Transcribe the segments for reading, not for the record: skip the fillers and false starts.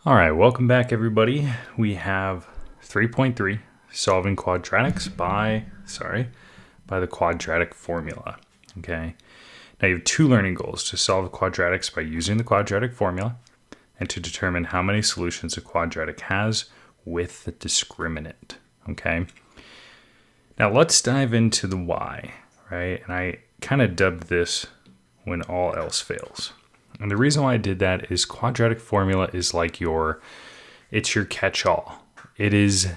All right, welcome back everybody. We have 3.3, solving quadratics by the quadratic formula. Okay. Now you have two learning goals: to solve quadratics by using the quadratic formula and to determine how many solutions a quadratic has with the discriminant. Okay. Now let's dive into the why, right? And I kind of dubbed this when all else fails. And the reason why I did that is quadratic formula is like it's your catch-all. It is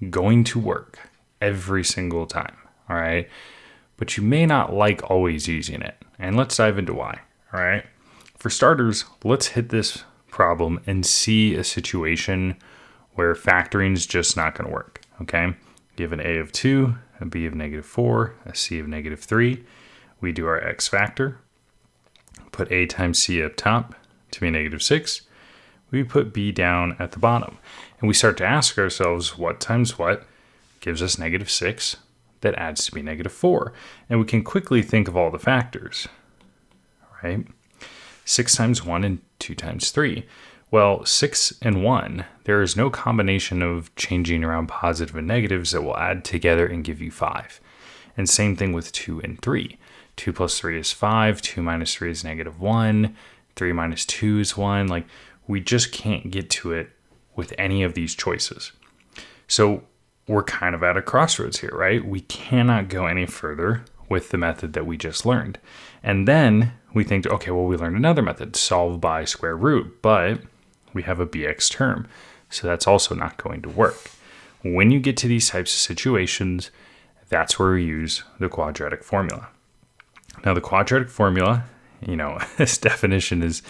going to work every single time, all right? But you may not like always using it. And let's dive into why, all right? For starters, let's hit this problem and see a situation where factoring is just not going to work, okay? You have an a of 2, a b of -4, a c of -3. We do our x factor. Put a times c up top to be -6. We put b down at the bottom. And we start to ask ourselves, what times what gives us -6 that adds to be -4? And we can quickly think of all the factors, right? 6 times 1 and 2 times 3. Well, 6 and 1, there is no combination of changing around positive and negatives that will add together and give you 5. And same thing with 2 and 3. 2 plus 3 is 5, 2 minus 3 is -1, 3 minus 2 is 1. Like, we just can't get to it with any of these choices. So we're kind of at a crossroads here, right? We cannot go any further with the method that we just learned. And then we think, okay, well, we learned another method, solve by square root, but we have a bx term. So that's also not going to work. When you get to these types of situations, that's where we use the quadratic formula. Now, the quadratic formula, this definition is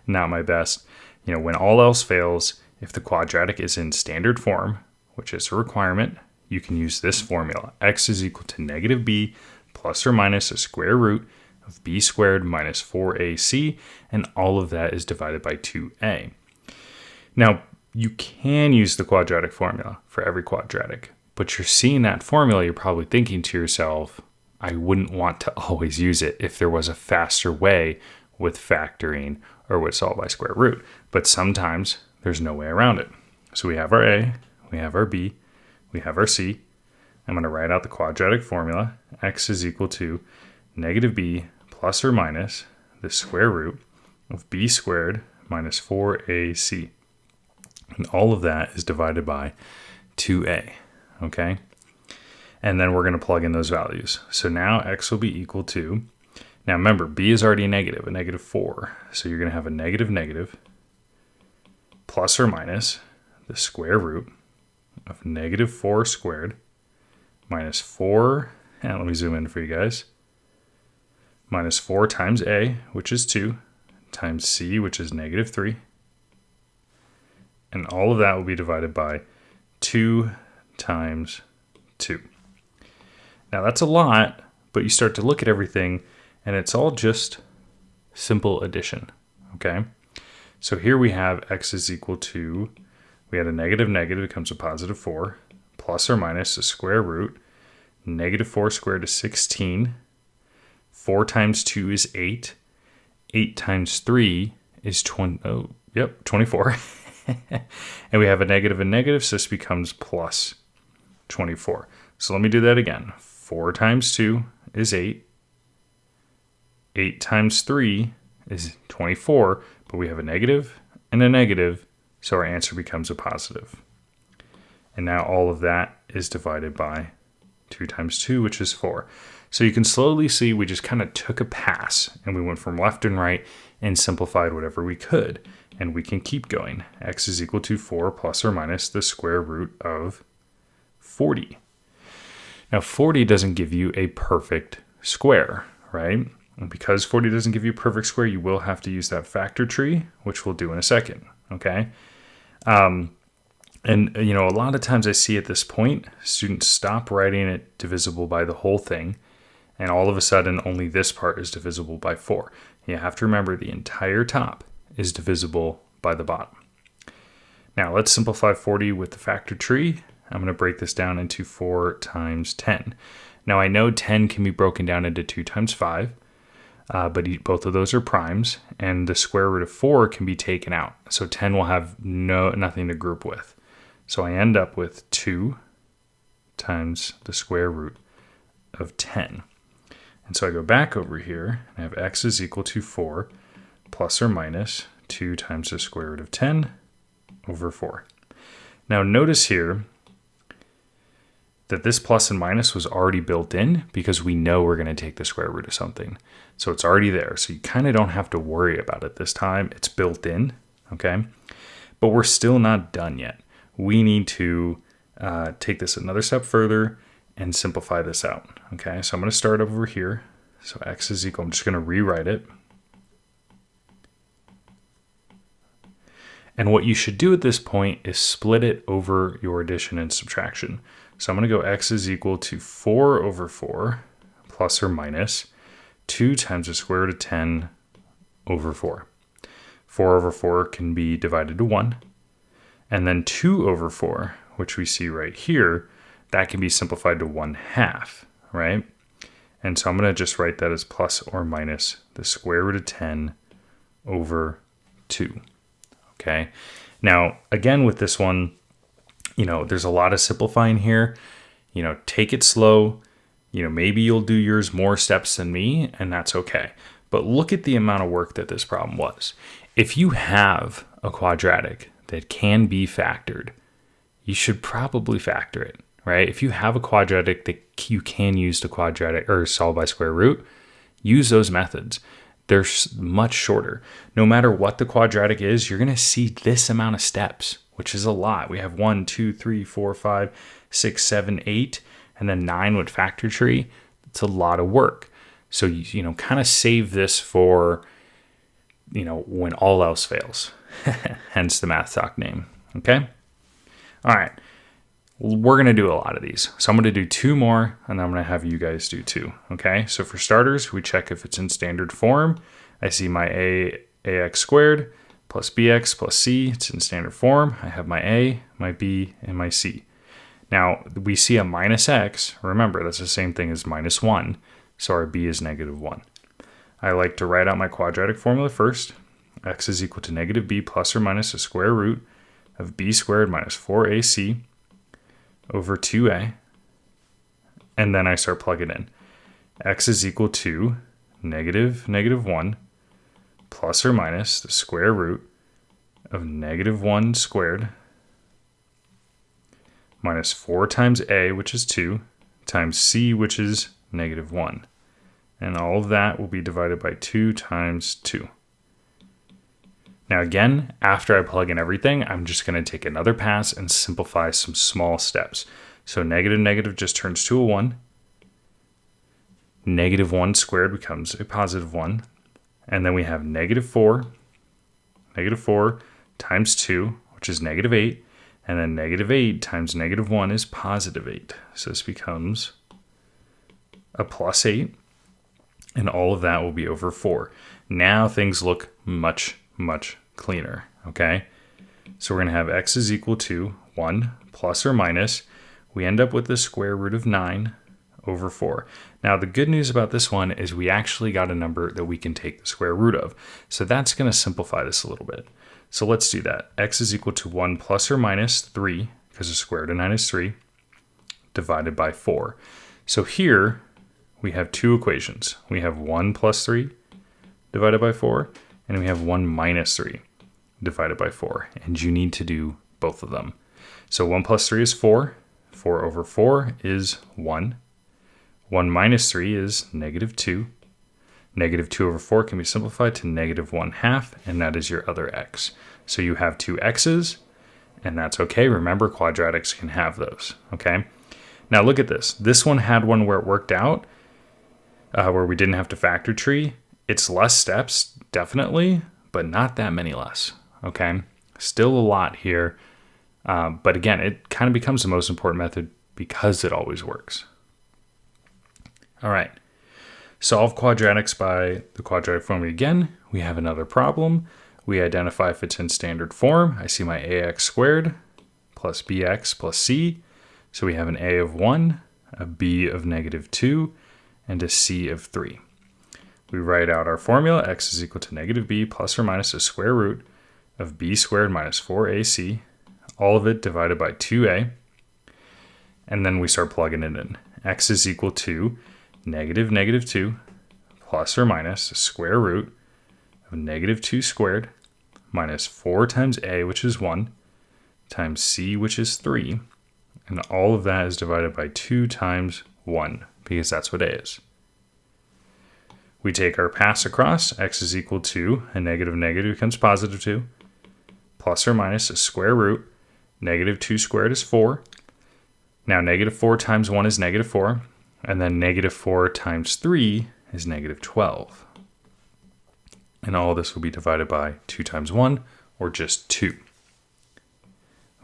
not my best. When all else fails, if the quadratic is in standard form, which is a requirement, you can use this formula. X is equal to -b plus or minus a square root of b squared minus 4ac, and all of that is divided by 2a. Now, you can use the quadratic formula for every quadratic, but you're seeing that formula, you're probably thinking to yourself, I wouldn't want to always use it if there was a faster way with factoring or with solve by square root. But sometimes there's no way around it. So we have our a, we have our b, we have our c. I'm going to write out the quadratic formula. X is equal to -b plus or minus the square root of b squared minus 4ac. And all of that is divided by 2a, okay? And then we're going to plug in those values. So now x will be equal to, now remember, b is already a -4. So you're going to have a negative plus or minus the square root of -4 squared minus 4, and let me zoom in for you guys, minus 4 times a, which is 2, times c, which is -3. And all of that will be divided by 2 times 2. Now that's a lot, but you start to look at everything and it's all just simple addition, okay? So here we have x is equal to, we had a negative becomes a +4, plus or minus the square root, -4 squared is 16, 4 times 2 is 8, 8 times 3 is 24. And we have a negative and negative, so this becomes plus 24. So let me do that again. 4 times 2 is 8. 8 times 3 is 24, but we have a negative and a negative, so our answer becomes a positive. And now all of that is divided by 2 times 2, which is 4. So you can slowly see we just kind of took a pass and we went from left and right and simplified whatever we could. And we can keep going. X is equal to 4 plus or minus the square root of 40. Now 40 doesn't give you a perfect square, right? And because 40 doesn't give you a perfect square, you will have to use that factor tree, which we'll do in a second, okay? And a lot of times I see at this point, students stop writing it divisible by the whole thing, and all of a sudden only this part is divisible by 4. You have to remember the entire top is divisible by the bottom. Now let's simplify 40 with the factor tree. I'm going to break this down into 4 times 10. Now I know 10 can be broken down into 2 times 5. but both of those are primes, and the square root of 4 can be taken out. So 10 will have nothing to group with. So I end up with 2 times the square root of 10. And so I go back over here and I have x is equal to 4 plus or minus 2 times the square root of 10 over 4. Now notice here that this plus and minus was already built in because we know we're going to take the square root of something. So it's already there. So you kind of don't have to worry about it this time. It's built in, okay? But we're still not done yet. We need to take this another step further and simplify this out, okay? So I'm going to start over here. So x is equal, I'm just going to rewrite it. And what you should do at this point is split it over your addition and subtraction. So I'm going to go x is equal to 4 over 4 plus or minus 2 times the square root of 10 over 4. 4 over 4 can be divided to 1. And then 2 over 4, which we see right here, that can be simplified to 1/2, right? And so I'm going to just write that as plus or minus the square root of 10 over 2. Okay. Now, again, with this one, there's a lot of simplifying here. Take it slow. Maybe you'll do yours more steps than me, and that's okay. But look at the amount of work that this problem was. If you have a quadratic that can be factored, you should probably factor it, right? If you have a quadratic that you can use to quadratic or solve by square root, use those methods. They're much shorter. No matter what the quadratic is, you're going to see this amount of steps, which is a lot. We have 1, 2, 3, 4, 5, 6, 7, 8, and then 9 with factor tree. It's a lot of work. So, kind of save this for, when all else fails. Hence the Math Talk name. Okay? All right. We're going to do a lot of these. So I'm going to do 2 more, and I'm going to have you guys do 2. Okay? So for starters, we check if it's in standard form. I see my ax squared plus bx plus c. It's in standard form. I have my a, my b, and my c. Now, we see a minus x. Remember, that's the same thing as minus 1. So our b is negative 1. I like to write out my quadratic formula first. X is equal to negative b plus or minus the square root of b squared minus 4ac over 2a. And then I start plugging in. X is equal to negative 1 plus or minus the square root of negative 1 squared minus 4 times a, which is 2, times c, which is negative 1. And all of that will be divided by 2 times 2. Now again, after I plug in everything, I'm just going to take another pass and simplify some small steps. So negative just turns to a 1. Negative 1 squared becomes a positive 1. And then we have negative 4 times 2, which is negative 8. And then negative 8 times negative 1 is positive 8. So this becomes a plus 8. And all of that will be over 4. Now things look much cleaner, okay? So we're going to have x is equal to 1 plus or minus. We end up with the square root of 9 over 4. Now the good news about this one is we actually got a number that we can take the square root of. So that's going to simplify this a little bit. So let's do that. X is equal to 1 plus or minus 3, because the square root of 9 is 3, divided by 4. So here we have 2 equations. We have 1 plus 3 divided by 4, and we have 1 minus 3 divided by 4. And you need to do both of them. So 1 plus 3 is 4. 4 over 4 is 1. 1 minus 3 is negative 2. Negative 2 over 4 can be simplified to negative 1/2, and that is your other x. So you have 2 x's, and that's okay. Remember, quadratics can have those, okay? Now look at this. This one had one where it worked out, where we didn't have to factor tree. It's less steps, definitely, but not that many less, okay? Still a lot here, but again, it kind of becomes the most important method because it always works. All right. Solve quadratics by the quadratic formula again. We have another problem. We identify if it's in standard form. I see my ax squared plus bx plus c. So we have an a of 1, a b of negative 2, and a c of 3. we write out our formula. X is equal to negative b plus or minus the square root of b squared minus 4ac, all of it divided by 2a. And then we start plugging it in. X is equal to negative 2 plus or minus the square root of negative 2 squared minus 4 times a, which is 1, times c, which is 3. And all of that is divided by 2 times 1, because that's what a is. We take our pass across. X is equal to a negative becomes positive 2, plus or minus the square root. Negative 2 squared is 4. Now negative 4 times 1 is negative 4. And then negative 4 times 3 is negative 12. And all this will be divided by 2 times 1, or just 2.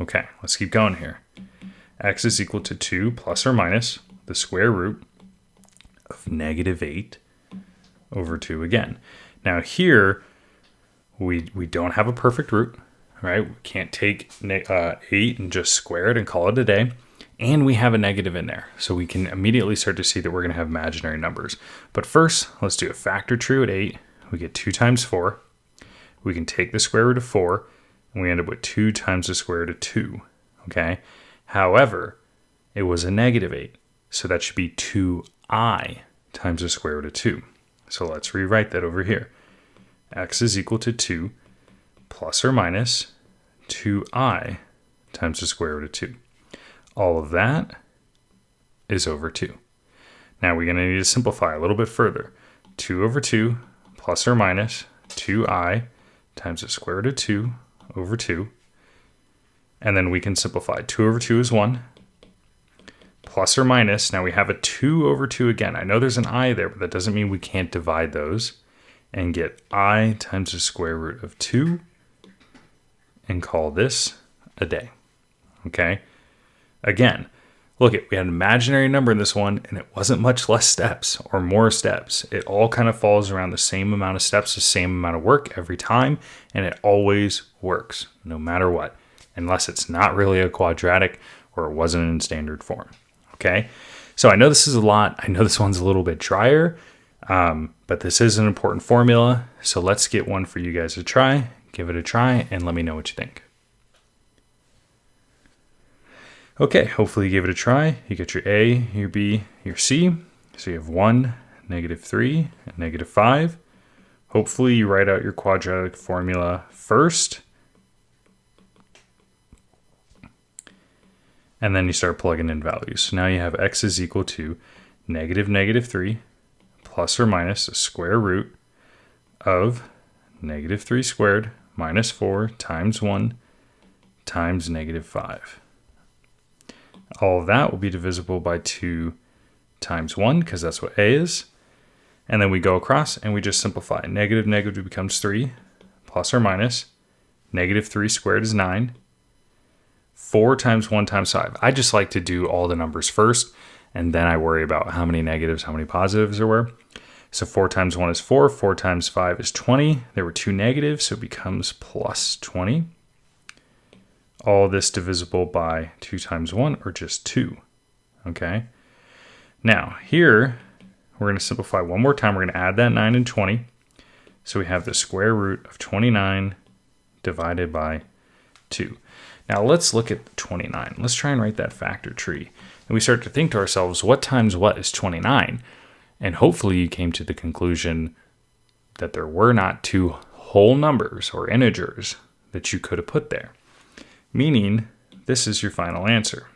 Okay, let's keep going here. X is equal to 2 plus or minus the square root of negative 8 over 2 again. Now here, we don't have a perfect root, right? We can't take 8 and just square it and call it a day. And we have a negative in there. So we can immediately start to see that we're going to have imaginary numbers. But first, let's do a factor true at 8. We get 2 times 4. We can take the square root of 4, and we end up with 2 times the square root of 2. Okay? However, it was a negative 8. So that should be 2i times the square root of 2. So let's rewrite that over here. X is equal to 2 plus or minus 2i times the square root of 2. All of that is over 2. Now we're going to need to simplify a little bit further. 2 over 2 plus or minus 2i times the square root of 2 over 2. And then we can simplify. 2 over 2 is 1. Plus or minus, now we have a 2 over 2 again. I know there's an I there, but that doesn't mean we can't divide those and get I times the square root of 2 and call this a day. Okay? Again, look, we had an imaginary number in this one, and it wasn't much less steps or more steps. It all kind of falls around the same amount of steps, the same amount of work every time, and it always works, no matter what, unless it's not really a quadratic or it wasn't in standard form. Okay, so I know this is a lot. I know this one's a little bit drier, but this is an important formula. So let's get one for you guys to try. Give it a try, and let me know what you think. Okay, hopefully you gave it a try. You get your A, your B, your C. So you have 1, negative 3, and negative 5. Hopefully you write out your quadratic formula first. And then you start plugging in values. So now you have X is equal to negative 3 plus or minus the square root of negative 3 squared minus 4 times 1 times negative 5. All of that will be divisible by 2 times 1, because that's what A is. And then we go across and we just simplify. Negative becomes 3, plus or minus. Negative 3 squared is 9. 4 times 1 times 5. I just like to do all the numbers first, and then I worry about how many negatives, how many positives there were. So 4 times 1 is 4. 4 times 5 is 20. There were 2 negatives, so it becomes plus 20. All this divisible by 2 times 1, or just 2. Okay. Now, here, we're going to simplify one more time. We're going to add that 9 and 20. So we have the square root of 29 divided by 2. Now, let's look at 29. Let's try and write that factor tree. And we start to think to ourselves, what times what is 29? And hopefully you came to the conclusion that there were not 2 whole numbers or integers that you could have put there. Meaning, this is your final answer.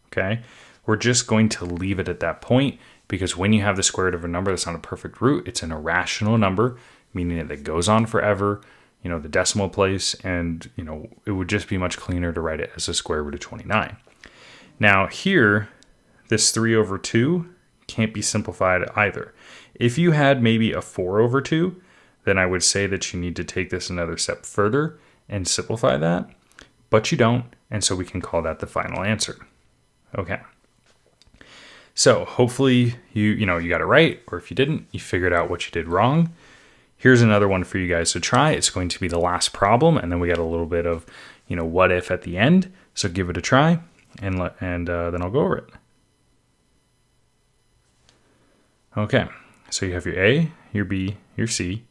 Okay? We're just going to leave it at that point, because when you have the square root of a number that's not a perfect root, it's an irrational number, meaning that it goes on forever, the decimal place, and, it would just be much cleaner to write it as a square root of 29. Now here, this 3 over 2 can't be simplified either. If you had maybe a 4 over 2, then I would say that you need to take this another step further and simplify that. But you don't, and so we can call that the final answer. Okay. So hopefully you got it right, or if you didn't, you figured out what you did wrong. Here's another one for you guys to try. It's going to be the last problem, and then we got a little bit of, what if at the end. So give it a try, and then I'll go over it. Okay. So you have your A, your B, your C.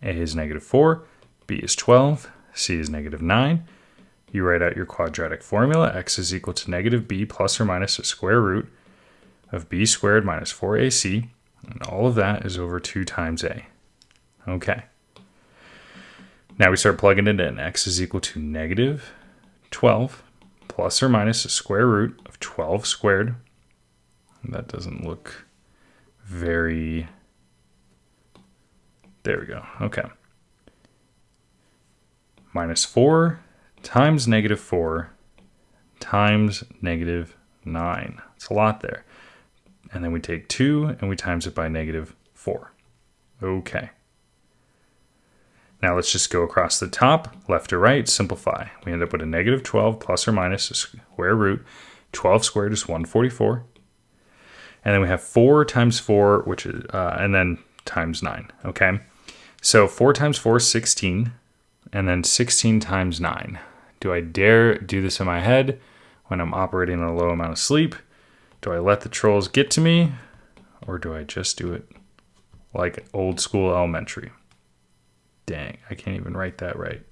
A is -4, B is 12, C is -9. You write out your quadratic formula. X is equal to -b plus or minus the square root of b squared minus 4ac. And all of that is over 2 times a. Okay. Now we start plugging it in. X is equal to -12 plus or minus the square root of 12 squared. That doesn't look very... There we go. Okay. Minus 4 times -4 times -9. It's a lot there. And then we take 2 and we times it by -4. Okay. Now let's just go across the top, left to right, simplify. We end up with a -12 plus or minus the square root. 12 squared is 144. And then we have 4 times 4, which is, and then times 9. Okay. So 4 times 4 is 16. And then 16 times 9. Do I dare do this in my head when I'm operating on a low amount of sleep? Do I let the trolls get to me? Or do I just do it like old school elementary? Dang, I can't even write that right.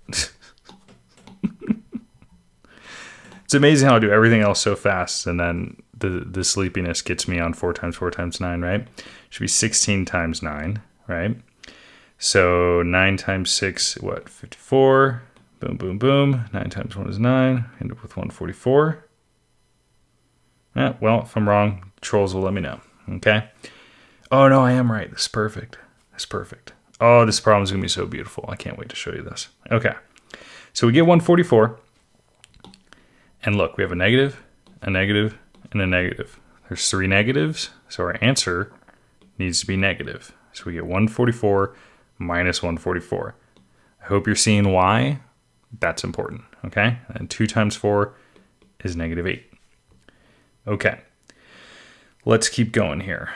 It's amazing how I do everything else so fast, and then the sleepiness gets me on 4 times 4 times 9, right? Should be 16 times 9, right? So 9 times 6, what, 54? Boom, boom, boom. 9 times 1 is 9. End up with 144. Yeah, well, if I'm wrong, trolls will let me know. Okay? Oh, no, I am right. This is perfect. That's perfect. Oh, this problem is going to be so beautiful. I can't wait to show you this. Okay. So we get 144. And look, we have a negative, and a negative. There's 3 negatives, so our answer needs to be negative. So we get 144 minus 144. I hope you're seeing why that's important, okay? And 2 times 4 is -8. Okay, let's keep going here.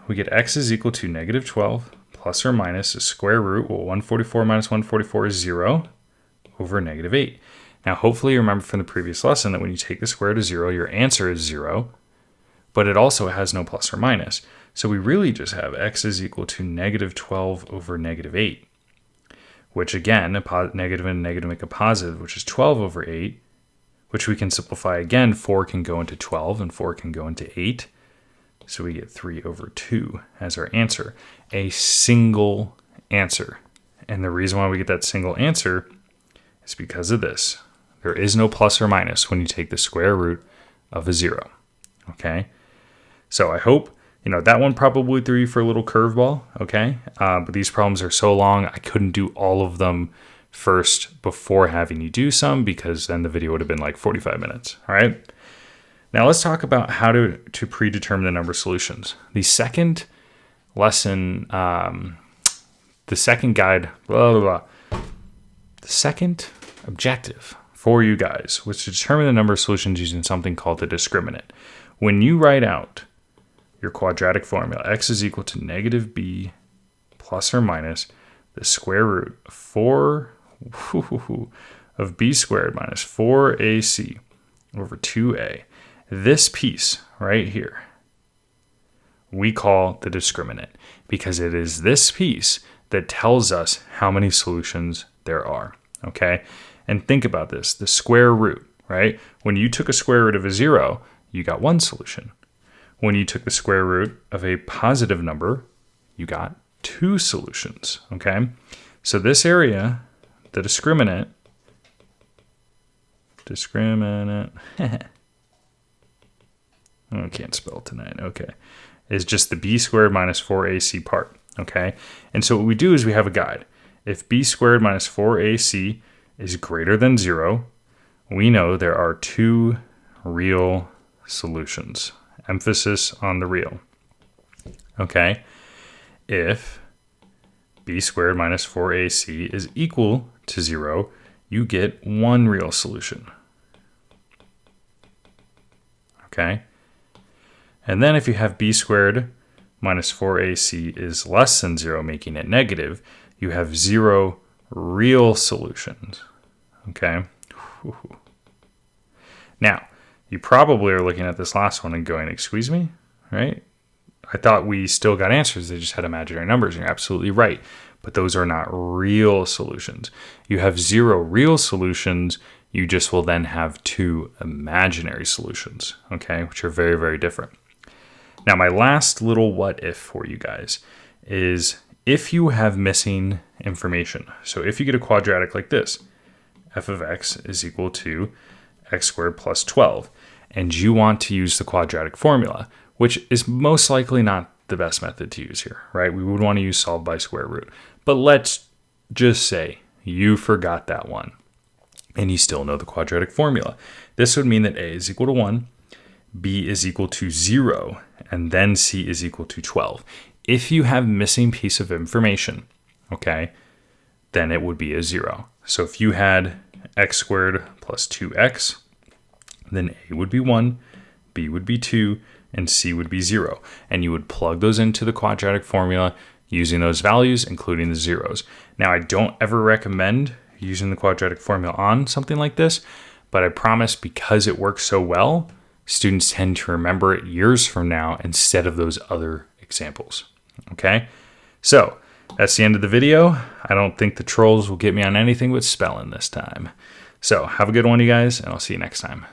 We get x is equal to -12 plus or minus the square root. Well, 144 minus 144 is 0 over -8. Now, hopefully you remember from the previous lesson that when you take the square root of 0, your answer is 0, but it also has no plus or minus. So we really just have x is equal to -12 over -8, which again, a negative and a negative make a positive, which is 12 over 8, which we can simplify again. 4 can go into 12 and 4 can go into 8. So we get 3 over 2 as our answer, a single answer. And the reason why we get that single answer is because of this. There is no plus or minus when you take the square root of a 0. Okay? So I hope, that one probably threw you for a little curveball. Okay? But these problems are so long, I couldn't do all of them first before having you do some, because then the video would have been like 45 minutes. All right? Now let's talk about how to predetermine the number of solutions. The second lesson, the second guide, the second objective for you guys was to determine the number of solutions using something called the discriminant. When you write out your quadratic formula, x is equal to -b plus or minus the square root of 4 of b squared minus 4ac over 2a. This piece right here we call the discriminant, because it is this piece that tells us how many solutions there are. Okay? And think about this, the square root, right? When you took a square root of a 0, you got 1 solution. When you took the square root of a positive number, you got 2 solutions, okay? So this area, the discriminant, I can't spell tonight, okay, is just the b squared minus 4ac part, okay? And so what we do is we have a guide. If b squared minus 4ac is greater than 0, we know there are 2 real solutions. Emphasis on the real. Okay? If b squared minus 4ac is equal to 0, you get 1 real solution. Okay? And then if you have b squared minus 4ac is less than 0, making it negative, you have 0 real solutions. Okay? Now, you probably are looking at this last one and going, excuse me, right? I thought we still got answers. They just had imaginary numbers. And you're absolutely right. But those are not real solutions. You have 0 real solutions. You just will then have 2 imaginary solutions, okay, which are very, very different. Now, my last little what if for you guys is if you have missing information. So if you get a quadratic like this, f of x is equal to x squared plus 12, and you want to use the quadratic formula, which is most likely not the best method to use here, right? We would want to use solve by square root. But let's just say you forgot that one and you still know the quadratic formula. This would mean that a is equal to 1, b is equal to 0, and then c is equal to 12. If you have missing piece of information, okay, then it would be a 0. So if you had x squared plus 2x, then a would be 1, b would be 2, and c would be 0. And you would plug those into the quadratic formula using those values, including the zeros. Now, I don't ever recommend using the quadratic formula on something like this, but I promise because it works so well, students tend to remember it years from now instead of those other examples, okay? So that's the end of the video. I don't think the trolls will get me on anything but spelling this time. So have a good one, you guys, and I'll see you next time.